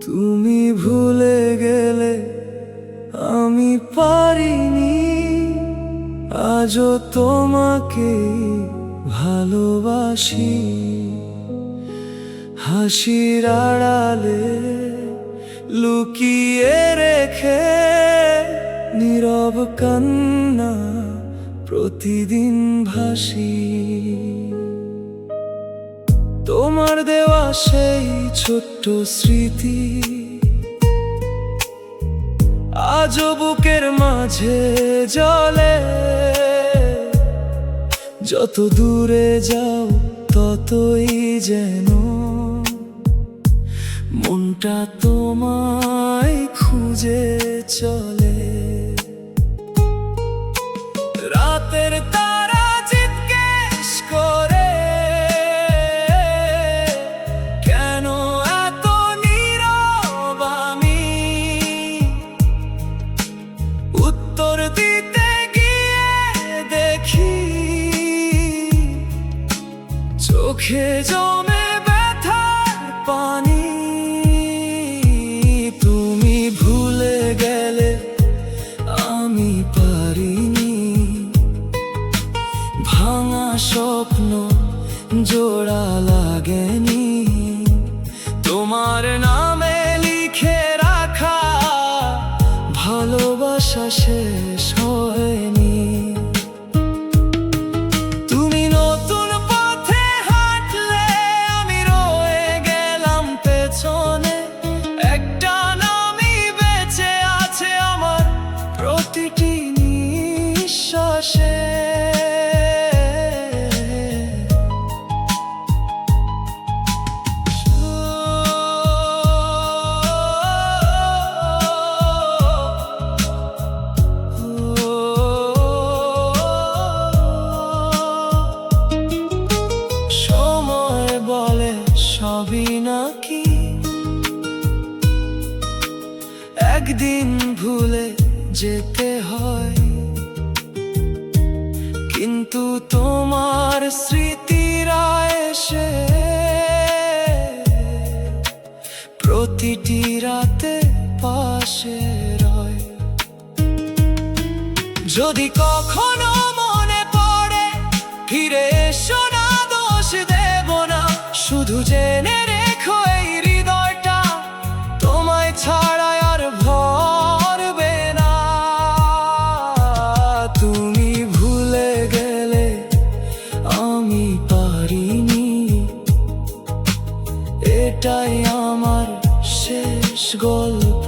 তুমি ভুলে গেলে আমি পারিনি আজও তোমাকে ভালোবাসি। হাসির আড়ালে লুকিয়ে রেখে নীরব কান্না প্রতিদিন ভাসি। তোমার দেওয়া সেই ছোট্ট স্মৃতি আজও বুকের মাঝে জ্বলে। যত দূরে যাও ততই যেন মনটা তোমায় খুঁজে চলে। রাতের তারা জিজ্ঞেস করে কেন এত নীরব আমি, উত্তর দিতে গিয়ে দেখি চোখে জমে ব্যথার পানি। তুমি ভুলে গেলে আমি পারিনি ভাঙা স্বপ্ন জোড়া লাগেনি। তোমার নামে লিখে রাখা ভালোবাসা শেষ হয়নি। তুমি নতুন পথে হাঁটলে আমি রয়ে গেলাম পেছনে। একটা নামই বেঁচে আছে আমার প্রতিটি নিঃশ্বাসে। সময় বলে সবই নাকি একদিন ভুলে যেতে হয়, কিন্তু তোমার স্মৃতিরা এসে প্রতিটি রাতে পাশে রয়। যদি কখনো মনে পড়ে ফিরে এসো না, দোষ দেব না, শুধু জেনে রেখো এই হৃদয়টা তোমায় ছাড়া আর ভরবে না। তুমি ভুলে গেলে আমি পারিনি, এটাই আমার শেষ গল্প।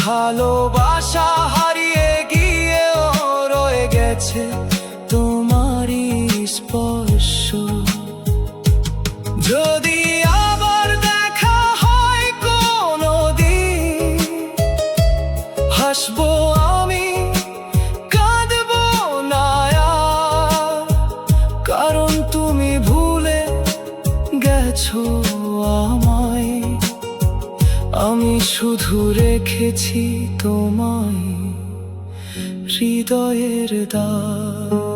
ভালোবাসা হারিয়ে গিয়েও রয়ে গেছে তোমারই স্পর্শ। যদি আবার দেখা হয় কোনোদিন, হাসবো আমি, কাঁদবো না আর, কারণ তুমি ভুলে গেছো আমায়। আমি শুধু রেখেছি তোমায় হৃদয়ের দাগ।